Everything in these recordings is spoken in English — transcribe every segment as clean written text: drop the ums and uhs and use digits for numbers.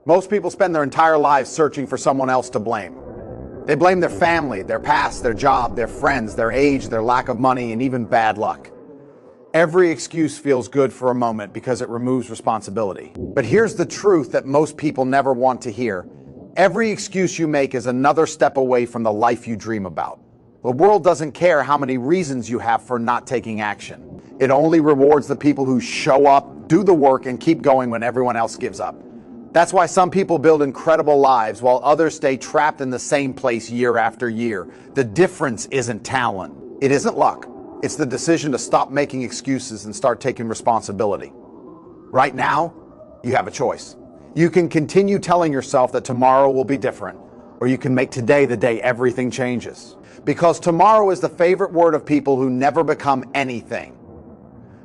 Most people spend their entire lives searching for someone else to blame. They blame their family, their past, their job, their friends, their age, their lack of money, and even bad luck. Every excuse feels good for a moment because it removes responsibility. But here's the truth that most people never want to hear. Every excuse you make is another step away from the life you dream about. The world doesn't care how many reasons you have for not taking action. It only rewards the people who show up, do the work, and keep going when everyone else gives up. That's why some people build incredible lives while others stay trapped in the same place year after year. The difference isn't talent. It isn't luck. It's the decision to stop making excuses and start taking responsibility. Right now, you have a choice. You can continue telling yourself that tomorrow will be different, or you can make today the day everything changes. Because tomorrow is the favorite word of people who never become anything.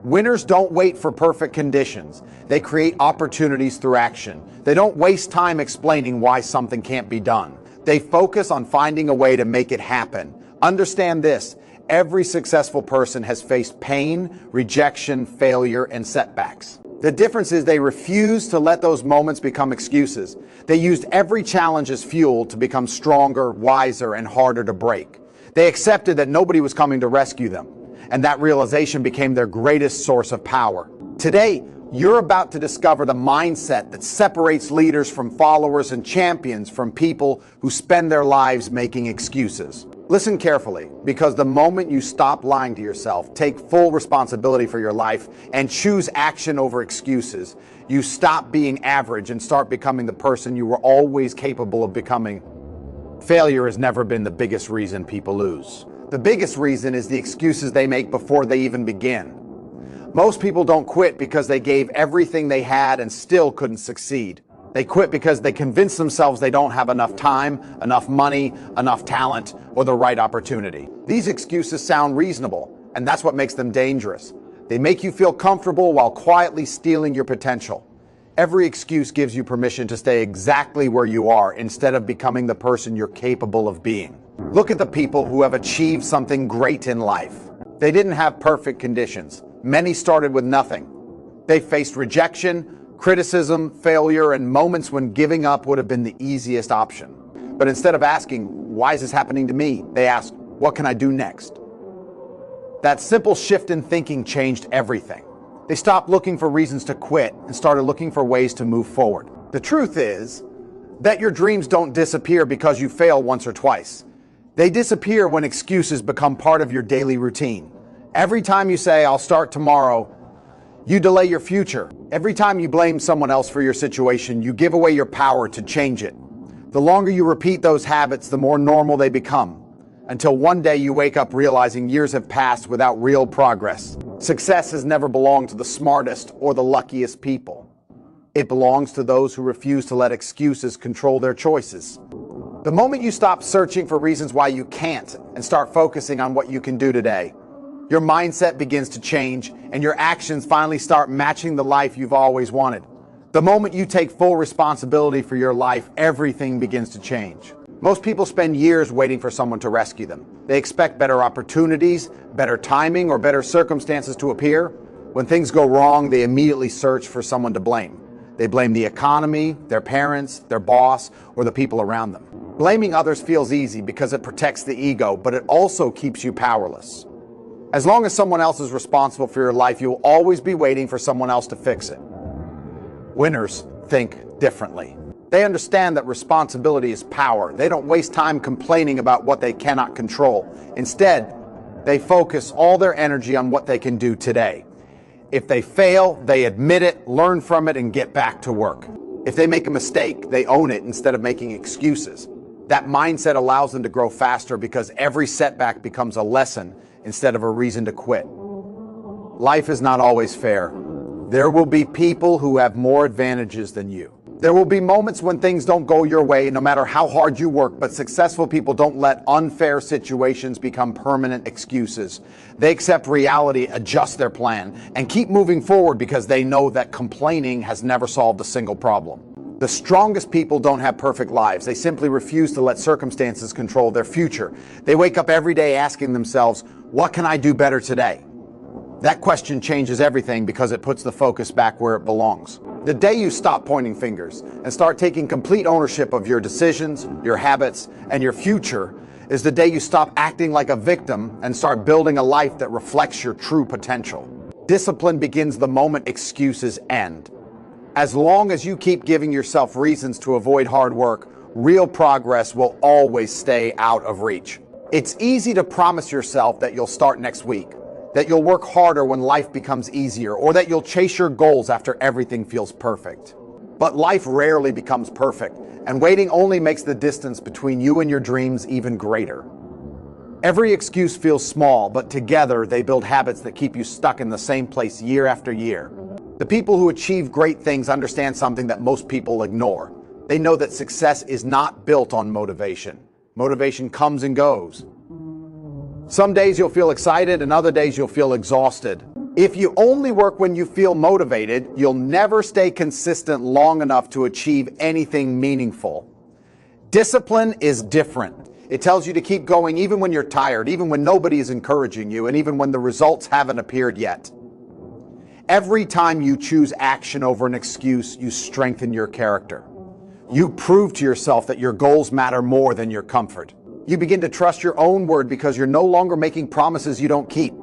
Winners don't wait for perfect conditions. They create opportunities through action. They don't waste time explaining why something can't be done. They focus on finding a way to make it happen. Understand this, every successful person has faced pain, rejection, failure, and setbacks. The difference is they refuse to let those moments become excuses. They used every challenge as fuel to become stronger, wiser, and harder to break. They accepted that nobody was coming to rescue them, and that realization became their greatest source of power. Today, you're about to discover the mindset that separates leaders from followers and champions from people who spend their lives making excuses. Listen carefully, because the moment you stop lying to yourself, take full responsibility for your life, and choose action over excuses, you stop being average and start becoming the person you were always capable of becoming. Failure has never been the biggest reason people lose. The biggest reason is the excuses they make before they even begin. Most people don't quit because they gave everything they had and still couldn't succeed. They quit because they convince themselves they don't have enough time, enough money, enough talent, or the right opportunity. These excuses sound reasonable, and that's what makes them dangerous. They make you feel comfortable while quietly stealing your potential. Every excuse gives you permission to stay exactly where you are instead of becoming the person you're capable of being. Look at the people who have achieved something great in life. They didn't have perfect conditions. Many started with nothing. They faced rejection, criticism, failure, and moments when giving up would have been the easiest option. But instead of asking, why is this happening to me? They asked, what can I do next? That simple shift in thinking changed everything. They stopped looking for reasons to quit and started looking for ways to move forward. The truth is that your dreams don't disappear because you fail once or twice. They disappear when excuses become part of your daily routine. Every time you say, I'll start tomorrow, you delay your future. Every time you blame someone else for your situation, you give away your power to change it. The longer you repeat those habits, the more normal they become, until one day you wake up realizing years have passed without real progress. Success has never belonged to the smartest or the luckiest people. It belongs to those who refuse to let excuses control their choices. The moment you stop searching for reasons why you can't and start focusing on what you can do today, your mindset begins to change and your actions finally start matching the life you've always wanted. The moment you take full responsibility for your life, everything begins to change. Most people spend years waiting for someone to rescue them. They expect better opportunities, better timing, or better circumstances to appear. When things go wrong, they immediately search for someone to blame. They blame the economy, their parents, their boss, or the people around them. Blaming others feels easy because it protects the ego, but it also keeps you powerless. As long as someone else is responsible for your life, you will always be waiting for someone else to fix it. Winners think differently. They understand that responsibility is power. They don't waste time complaining about what they cannot control. Instead, they focus all their energy on what they can do today. If they fail, they admit it, learn from it, and get back to work. If they make a mistake, they own it instead of making excuses. That mindset allows them to grow faster because every setback becomes a lesson instead of a reason to quit. Life is not always fair. There will be people who have more advantages than you. There will be moments when things don't go your way, no matter how hard you work, but successful people don't let unfair situations become permanent excuses. They accept reality, adjust their plan, and keep moving forward because they know that complaining has never solved a single problem. The strongest people don't have perfect lives. They simply refuse to let circumstances control their future. They wake up every day asking themselves, what can I do better today? That question changes everything because it puts the focus back where it belongs. The day you stop pointing fingers and start taking complete ownership of your decisions, your habits, and your future is the day you stop acting like a victim and start building a life that reflects your true potential. Discipline begins the moment excuses end. As long as you keep giving yourself reasons to avoid hard work, real progress will always stay out of reach. It's easy to promise yourself that you'll start next week, that you'll work harder when life becomes easier, or that you'll chase your goals after everything feels perfect. But life rarely becomes perfect, and waiting only makes the distance between you and your dreams even greater. Every excuse feels small, but together they build habits that keep you stuck in the same place year after year. The people who achieve great things understand something that most people ignore. They know that success is not built on motivation. Motivation comes and goes. Some days you'll feel excited and other days you'll feel exhausted. If you only work when you feel motivated, you'll never stay consistent long enough to achieve anything meaningful. Discipline is different. It tells you to keep going even when you're tired, even when nobody is encouraging you, and even when the results haven't appeared yet. Every time you choose action over an excuse, you strengthen your character. You prove to yourself that your goals matter more than your comfort. You begin to trust your own word because you're no longer making promises you don't keep.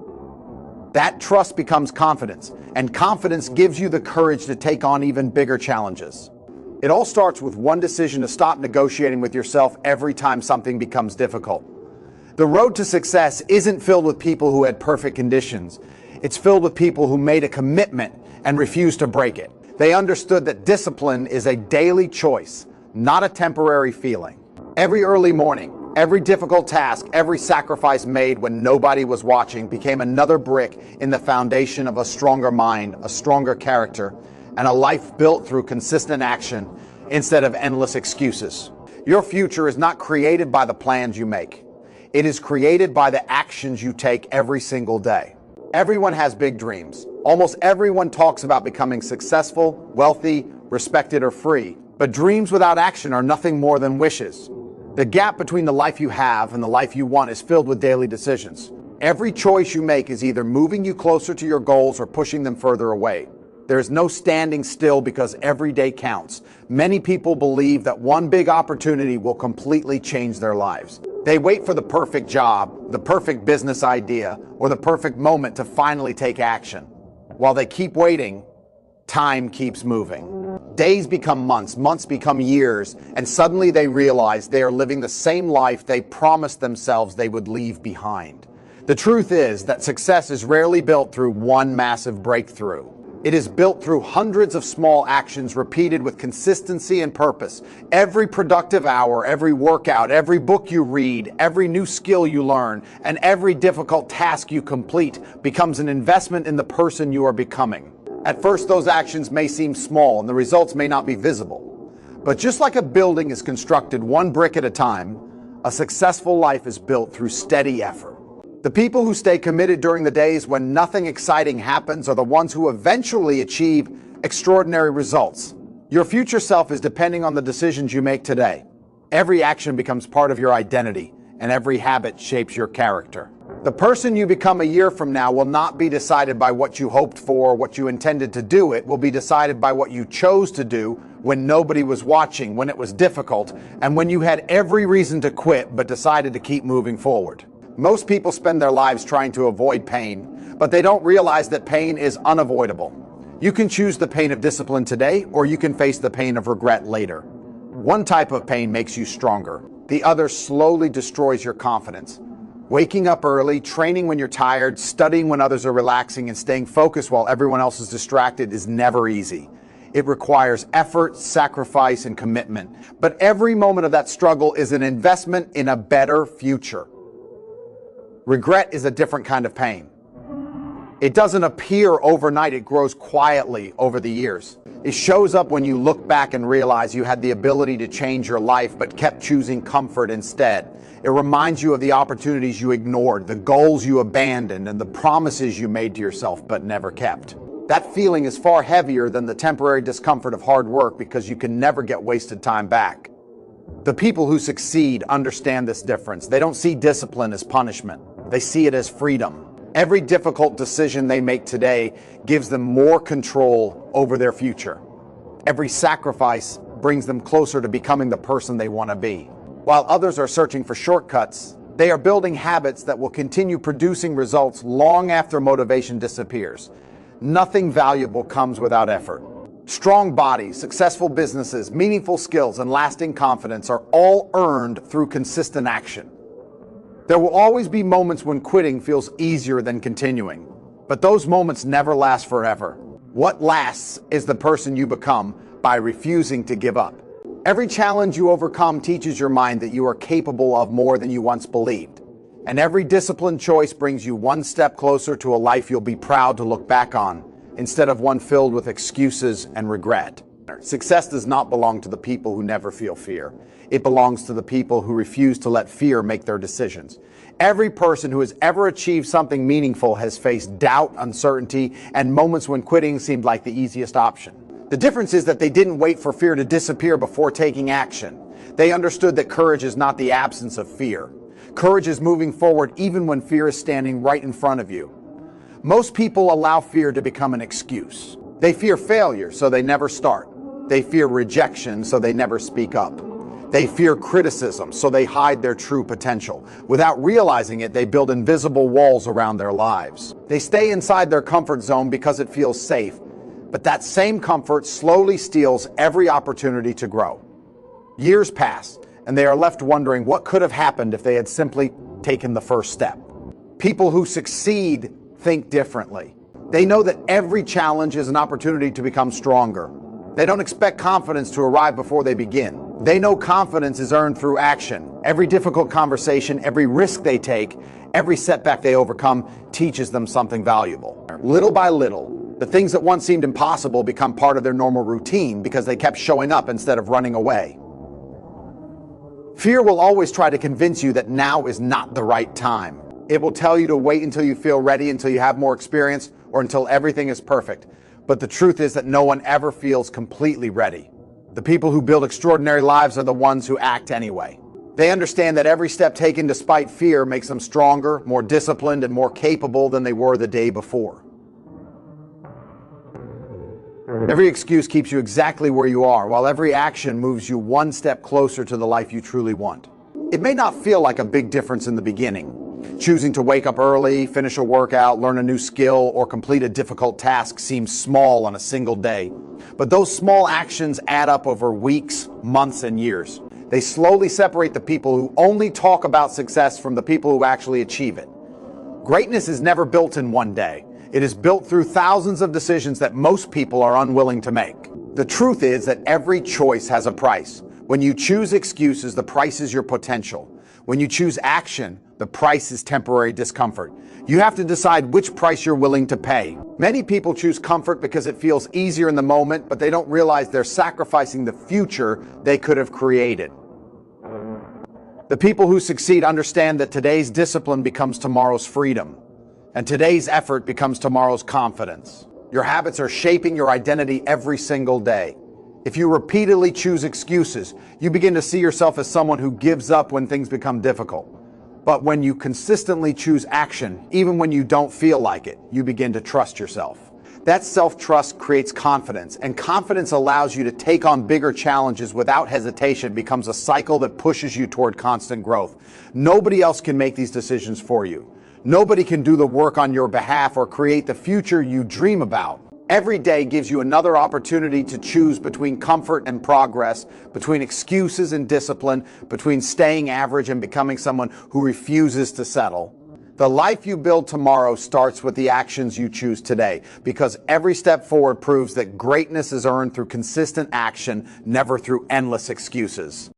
That trust becomes confidence, and confidence gives you the courage to take on even bigger challenges. It all starts with one decision to stop negotiating with yourself every time something becomes difficult. The road to success isn't filled with people who had perfect conditions. It's filled with people who made a commitment and refused to break it. They understood that discipline is a daily choice, not a temporary feeling. Every early morning, every difficult task, every sacrifice made when nobody was watching became another brick in the foundation of a stronger mind, a stronger character, and a life built through consistent action instead of endless excuses. Your future is not created by the plans you make. It is created by the actions you take every single day. Everyone has big dreams. Almost everyone talks about becoming successful, wealthy, respected, or free. But dreams without action are nothing more than wishes. The gap between the life you have and the life you want is filled with daily decisions. Every choice you make is either moving you closer to your goals or pushing them further away. There is no standing still because every day counts. Many people believe that one big opportunity will completely change their lives. They wait for the perfect job, the perfect business idea, or the perfect moment to finally take action. While they keep waiting, time keeps moving. Days become months, months become years, and suddenly they realize they are living the same life they promised themselves they would leave behind. The truth is that success is rarely built through one massive breakthrough. It is built through hundreds of small actions repeated with consistency and purpose. Every productive hour, every workout, every book you read, every new skill you learn, and every difficult task you complete becomes an investment in the person you are becoming. At first, those actions may seem small and the results may not be visible. But just like a building is constructed one brick at a time, a successful life is built through steady effort. The people who stay committed during the days when nothing exciting happens are the ones who eventually achieve extraordinary results. Your future self is depending on the decisions you make today. Every action becomes part of your identity, and every habit shapes your character. The person you become a year from now will not be decided by what you hoped for or what you intended to do. It will be decided by what you chose to do when nobody was watching, when it was difficult, and when you had every reason to quit but decided to keep moving forward. Most people spend their lives trying to avoid pain, but they don't realize that pain is unavoidable. You can choose the pain of discipline today, or you can face the pain of regret later. One type of pain makes you stronger. The other slowly destroys your confidence. Waking up early, training when you're tired, studying when others are relaxing, and staying focused while everyone else is distracted is never easy. It requires effort, sacrifice, and commitment. But every moment of that struggle is an investment in a better future. Regret is a different kind of pain. It doesn't appear overnight, it grows quietly over the years. It shows up when you look back and realize you had the ability to change your life but kept choosing comfort instead. It reminds you of the opportunities you ignored, the goals you abandoned, and the promises you made to yourself but never kept. That feeling is far heavier than the temporary discomfort of hard work because you can never get wasted time back. The people who succeed understand this difference. They don't see discipline as punishment. They see it as freedom. Every difficult decision they make today gives them more control over their future. Every sacrifice brings them closer to becoming the person they want to be. While others are searching for shortcuts, they are building habits that will continue producing results long after motivation disappears. Nothing valuable comes without effort. Strong bodies, successful businesses, meaningful skills, and lasting confidence are all earned through consistent action. There will always be moments when quitting feels easier than continuing, but those moments never last forever. What lasts is the person you become by refusing to give up. Every challenge you overcome teaches your mind that you are capable of more than you once believed. And every disciplined choice brings you one step closer to a life you'll be proud to look back on, instead of one filled with excuses and regret. Success does not belong to the people who never feel fear. It belongs to the people who refuse to let fear make their decisions. Every person who has ever achieved something meaningful has faced doubt, uncertainty, and moments when quitting seemed like the easiest option. The difference is that they didn't wait for fear to disappear before taking action. They understood that courage is not the absence of fear. Courage is moving forward even when fear is standing right in front of you. Most people allow fear to become an excuse. They fear failure, so they never start. They fear rejection, so they never speak up. They fear criticism, so they hide their true potential. Without realizing it, they build invisible walls around their lives. They stay inside their comfort zone because it feels safe, but that same comfort slowly steals every opportunity to grow. Years pass, and they are left wondering what could have happened if they had simply taken the first step. People who succeed think differently. They know that every challenge is an opportunity to become stronger. They don't expect confidence to arrive before they begin. They know confidence is earned through action. Every difficult conversation, every risk they take, every setback they overcome teaches them something valuable. Little by little, the things that once seemed impossible become part of their normal routine because they kept showing up instead of running away. Fear will always try to convince you that now is not the right time. It will tell you to wait until you feel ready, until you have more experience, or until everything is perfect. But the truth is that no one ever feels completely ready. The people who build extraordinary lives are the ones who act anyway. They understand that every step taken despite fear makes them stronger, more disciplined, and more capable than they were the day before. Every excuse keeps you exactly where you are, while every action moves you one step closer to the life you truly want. It may not feel like a big difference in the beginning. Choosing to wake up early, finish a workout, learn a new skill, or complete a difficult task seems small on a single day. But those small actions add up over weeks, months, and years. They slowly separate the people who only talk about success from the people who actually achieve it. Greatness is never built in one day. It is built through thousands of decisions that most people are unwilling to make. The truth is that every choice has a price. When you choose excuses, the price is your potential. When you choose action, the price is temporary discomfort. You have to decide which price you're willing to pay. Many people choose comfort because it feels easier in the moment, but they don't realize they're sacrificing the future they could have created. The people who succeed understand that today's discipline becomes tomorrow's freedom, and today's effort becomes tomorrow's confidence. Your habits are shaping your identity every single day. If you repeatedly choose excuses, you begin to see yourself as someone who gives up when things become difficult. But when you consistently choose action, even when you don't feel like it, you begin to trust yourself. That self-trust creates confidence, and confidence allows you to take on bigger challenges without hesitation. It becomes a cycle that pushes you toward constant growth. Nobody else can make these decisions for you. Nobody can do the work on your behalf or create the future you dream about. Every day gives you another opportunity to choose between comfort and progress, between excuses and discipline, between staying average and becoming someone who refuses to settle. The life you build tomorrow starts with the actions you choose today, because every step forward proves that greatness is earned through consistent action, never through endless excuses.